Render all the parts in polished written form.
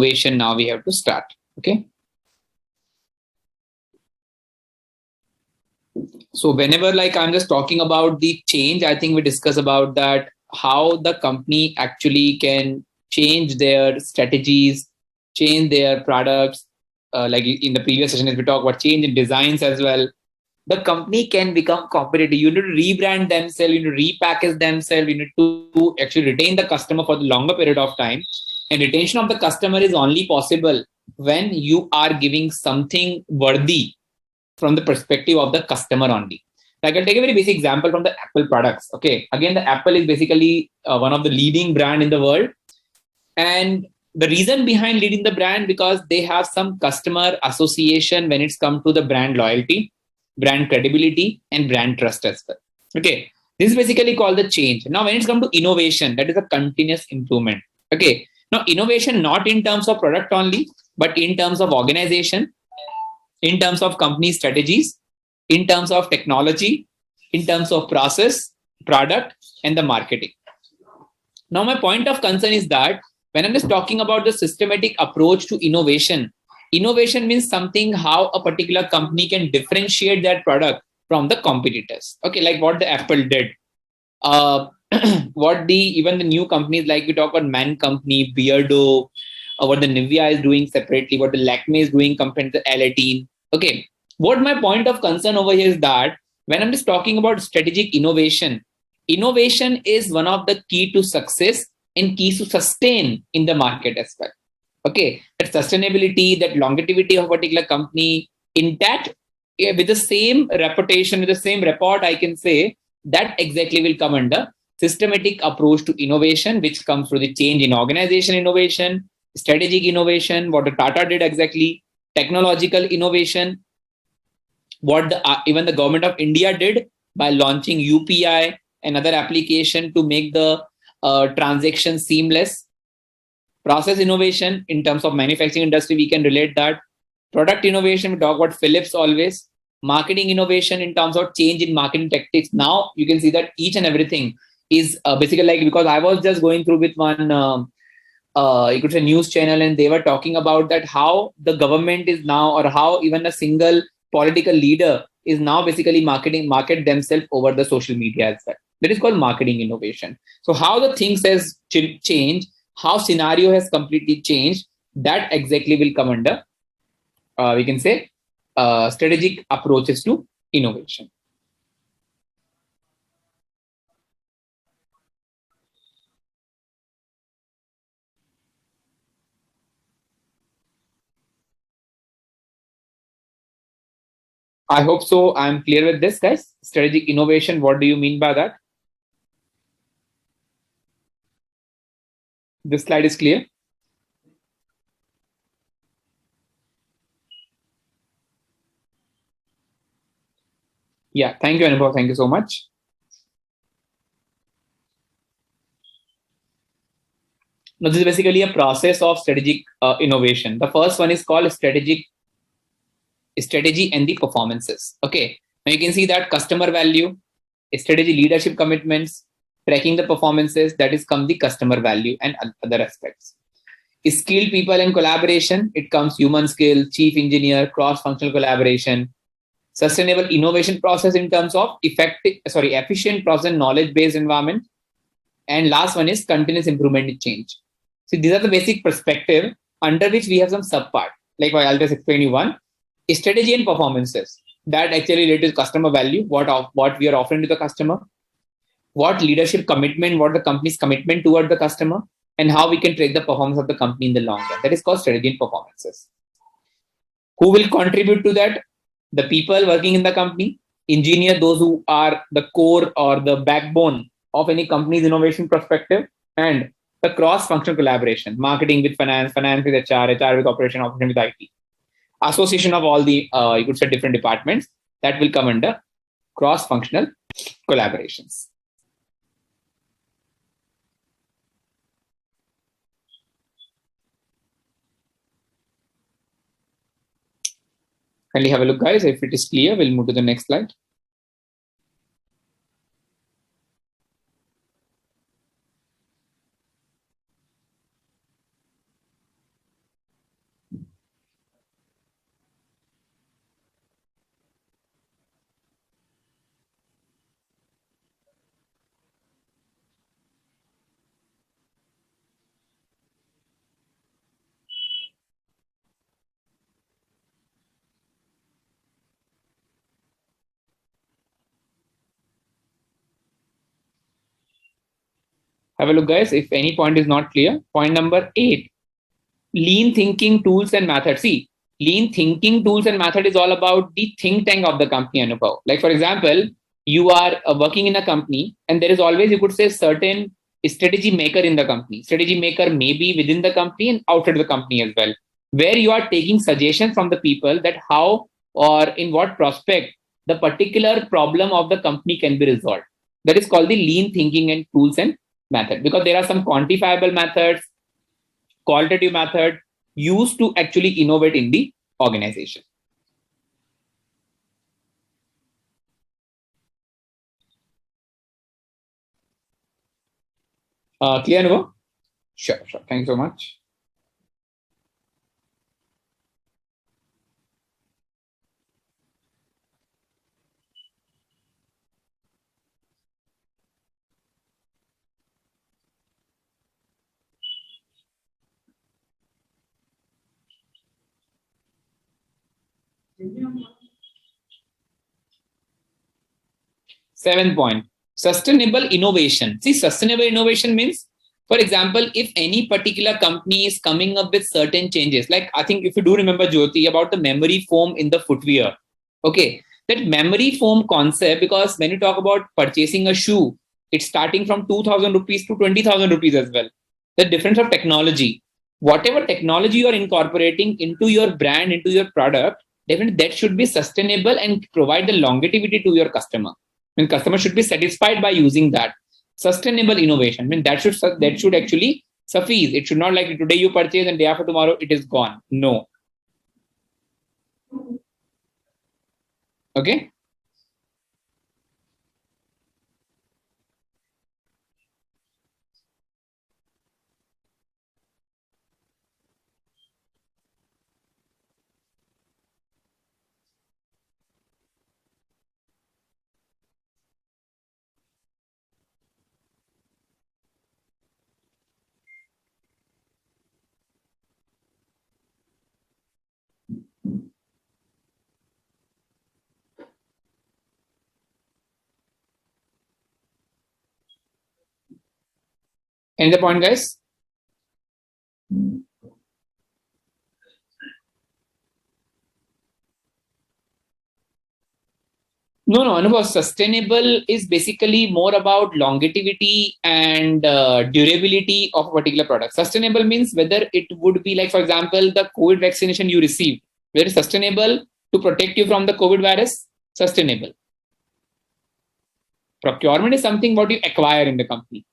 innovation now we have to start. Okay. So whenever like I'm just talking about the change, I think we discuss about that how the company actually can change their strategies, change their products. Like in the previous session, as we talk about change in designs as well, the company can become competitive. You need to rebrand themselves, you need to repackage themselves, you need to actually retain the customer for the longer period of time. And retention of the customer is only possible when you are giving something worthy from the perspective of the customer only. Like I'll take a very basic example from the Apple products. Okay, again, the Apple is basically one of the leading brand in the world, and the reason behind leading the brand because they have some customer association when it's come to the brand loyalty, brand credibility, and brand trust as well. Okay, this is basically called the change. Now, when it's come to innovation, that is a continuous improvement. Okay, now innovation not in terms of product only, but in terms of organization, in terms of company strategies, in terms of technology, in terms of process, product, and the marketing. Now, my point of concern is that when I'm just talking about the systematic approach to innovation, innovation means something how a particular company can differentiate that product from the competitors. Okay, like what the Apple did. Uh, what the even the new companies like we talk about Man Company, Beardo, what the Nivea is doing separately, what the Lakme is doing compared to the Aladdin. Okay, what my point of concern over here is that when I'm just talking about strategic innovation, innovation is one of the key to success and keys to sustain in the market as well. Okay, that sustainability, that longevity of a particular company, in that with the same reputation, with the same report, I can say that exactly will come under systematic approach to innovation, which comes through the change in organization innovation, strategic innovation, what the Tata did exactly, technological innovation, what even the government of India did by launching UPI and other application to make the transaction seamless. Process innovation in terms of manufacturing industry, we can relate that. Product innovation, we talk about Philips always. Marketing innovation in terms of change in marketing tactics. Now you can see that each and everything is basically like, because I was just going through with one you could say news channel, and they were talking about that how the government is now, or how even a single political leader is now basically market themselves over the social media as well. That is called marketing innovation. So how the things has changed, how scenario has completely changed, that exactly will come under we can say strategic approaches to innovation. I hope so. I'm clear with this, guys. Strategic innovation, what do you mean by that? This slide is clear. Yeah, thank you, Anubhav. Thank you so much. Now, this is basically a process of strategic innovation. The first one is called strategic strategy and the performances. Okay. Now you can see that customer value, strategy, leadership commitments, tracking the performances, that is come the customer value and other aspects. Skilled people and collaboration, it comes human skill, chief engineer, cross-functional collaboration, sustainable innovation process in terms of efficient process and knowledge-based environment. And last one is continuous improvement in change. So these are the basic perspective under which we have some subpart. Like I'll just explain you one. Strategy and performances that actually relate to customer value, what we are offering to the customer, what leadership commitment, what the company's commitment toward the customer, and how we can track the performance of the company in the long run. That is called strategy and performances. Who will contribute to that? The people working in the company, engineer, those who are the core or the backbone of any company's innovation perspective, and the cross-functional collaboration, marketing with finance, finance with HR with operation with IT. Association of all the, you could say, different departments, that will come under cross-functional collaborations. Kindly have a look, guys. If it is clear, we'll move to the next slide. Have a look, guys, if any point is not clear. Point number 8, lean thinking tools and methods. See, lean thinking tools and method is all about the think tank of the company, Anubhav. Like, for example, you are working in a company, and there is always, you could say, certain strategy maker in the company. Strategy maker may be within the company and outside the company as well, where you are taking suggestions from the people that how or in what prospect the particular problem of the company can be resolved. That is called the lean thinking and tools and method, because there are some quantifiable methods, qualitative method used to actually innovate in the organization. Clear, Anubhav? Sure, sure. Thank you so much. Seventh point, sustainable innovation. See, sustainable innovation means, for example, if any particular company is coming up with certain changes, like I think if you do remember, Jyoti, about the memory foam in the footwear. Okay, that memory foam concept, because when you talk about purchasing a shoe, it's starting from 2,000 rupees to 20,000 rupees as well. The difference of technology, whatever technology you are incorporating into your brand, into your product, definitely that should be sustainable and provide the longevity to your customer. I mean, customers should be satisfied by using that. Sustainable innovation, I mean, that should actually suffice. It should not like today you purchase and day after tomorrow it is gone. No. Okay. Any other point, guys? No, no, Anubhav, sustainable is basically more about longevity and durability of a particular product. Sustainable means whether it would be like, for example, the COVID vaccination you received, whether it's sustainable to protect you from the COVID virus, sustainable. Procurement is something what you acquire in the company.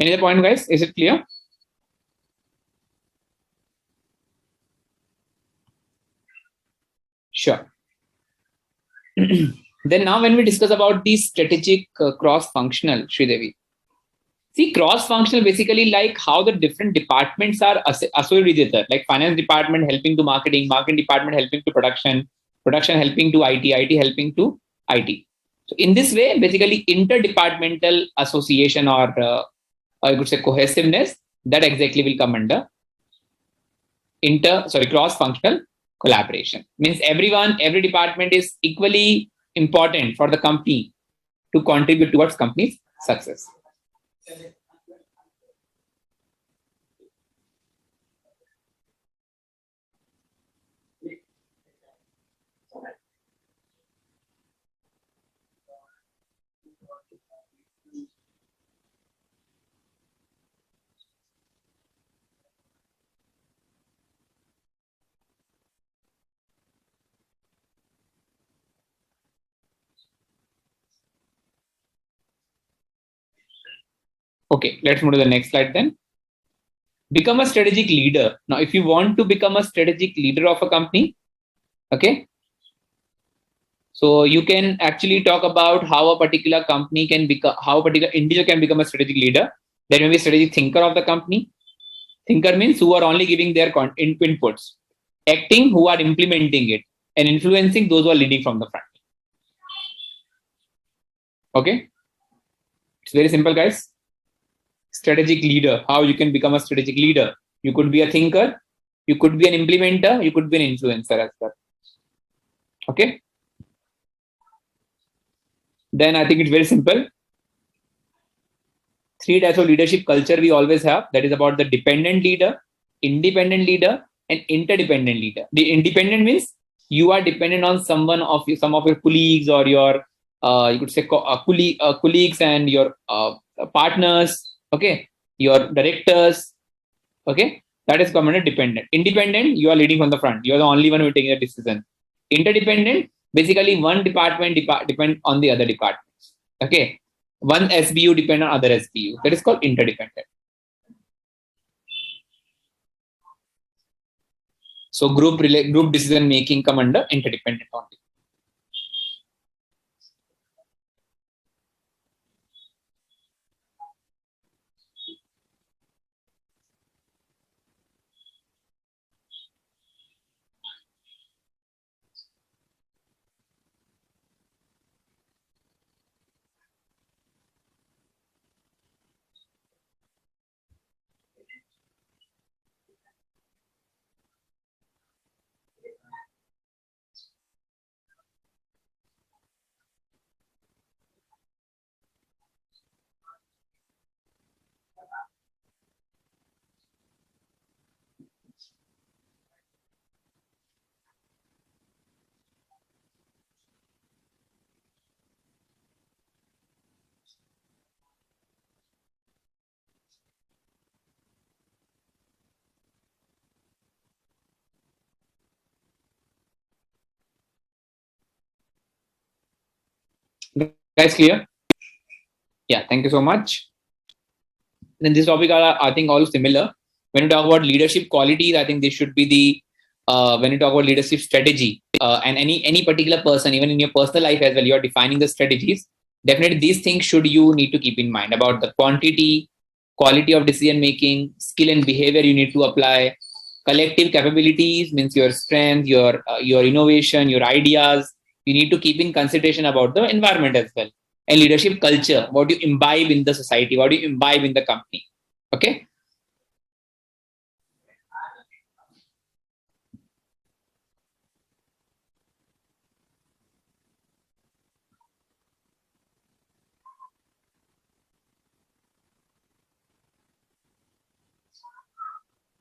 Any other point, guys? Is it clear? Sure. Then now when we discuss about the strategic cross-functional, Sridevi. See, cross-functional basically like how the different departments are associated with each other. Like finance department helping to marketing, marketing department helping to production, production helping to IT, IT helping to IT. So in this way, basically interdepartmental association or I could say cohesiveness, that exactly will come under cross-functional collaboration. Means every department is equally important for the company to contribute towards company's success. Okay, let's move to the next slide then. Become a strategic leader. Now, if you want to become a strategic leader of a company, okay, so you can actually talk about how a particular company can become, how a particular individual can become a strategic leader. There may be strategy thinker of the company. Thinker means who are only giving their inputs. Acting, who are implementing it. And influencing, those who are leading from the front. Okay? It's very simple, guys. Strategic leader, how you can become a strategic leader. You could be a thinker, you could be an implementer, you could be an influencer as well. Okay? Then I think it's very simple. 3 types of leadership culture we always have. That is about the dependent leader, independent leader, and interdependent leader. The independent means you are dependent on some of your colleagues or your you could say colleagues and your partners. Okay, your directors. Okay, that is common dependent. Independent, you are leading from the front. You are the only one who is taking a decision. Interdependent, basically one department depend on the other departments. Okay, one SBU depend on other SBU. That is called interdependent. So group decision making come under interdependent only. Guys, clear? Yeah, thank you so much. Then this topic are, I think, all similar. When you talk about leadership qualities, I think this should be the when you talk about leadership strategy and any particular person, even in your personal life as well, you are defining the strategies. Definitely, these things should you need to keep in mind about the quantity, quality of decision making, skill and behavior you need to apply. Collective capabilities means your strength, your innovation, your ideas. You need to keep in consideration about the environment as well. And leadership culture, what you imbibe in the society, what you imbibe in the company. Okay.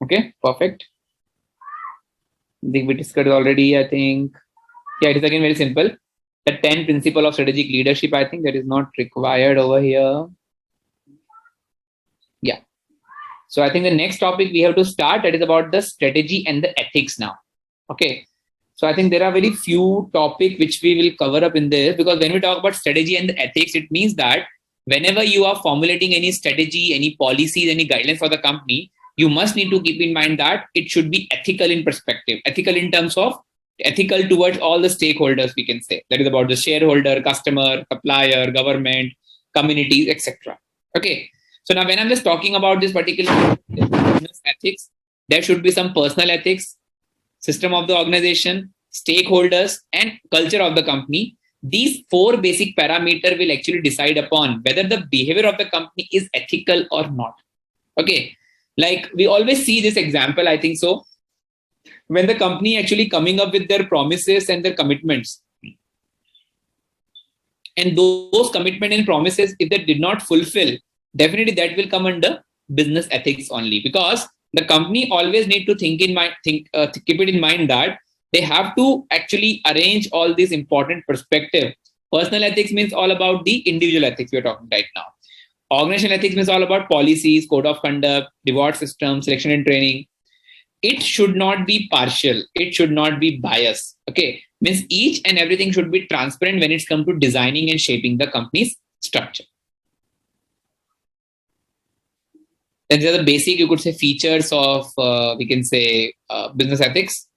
Okay, perfect. I think we discussed already. I think, yeah, it is again very simple. The 10 principle of strategic leadership, I think that is not required over here. Yeah. So I think the next topic we have to start, that is about the strategy and the ethics now. Okay. So I think there are very few topics which we will cover up in this, because when we talk about strategy and the ethics, it means that whenever you are formulating any strategy, any policies, any guidelines for the company, you must need to keep in mind that it should be ethical in perspective, ethical in terms of ethical towards all the stakeholders, we can say. That is about the shareholder, customer, supplier, government, communities, etc. Okay. So now when I'm just talking about this particular business ethics, there should be some personal ethics, system of the organization, stakeholders, and culture of the company. These 4 basic parameters will actually decide upon whether the behavior of the company is ethical or not. Okay. Like we always see this example, I think so. When the company actually coming up with their promises and their commitments, and those commitment and promises, if they did not fulfill, definitely that will come under business ethics only, because the company always need to keep it in mind that they have to actually arrange all these important perspective. Personal ethics means all about the individual ethics we are talking right now. Organizational ethics means all about policies, code of conduct, reward system, selection and training. It should not be partial. It should not be biased. Okay. Means each and everything should be transparent when it's come to designing and shaping the company's structure. Then these are the basic, you could say, features of, we can say, business ethics.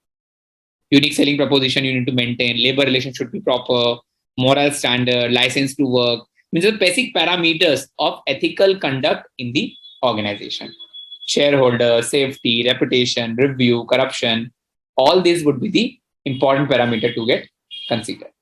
Unique selling proposition you need to maintain. Labor relations should be proper. Moral standard, license to work. Means the basic parameters of ethical conduct in the organization. Shareholder, safety, reputation, review, corruption, all these would be the important parameter to get considered.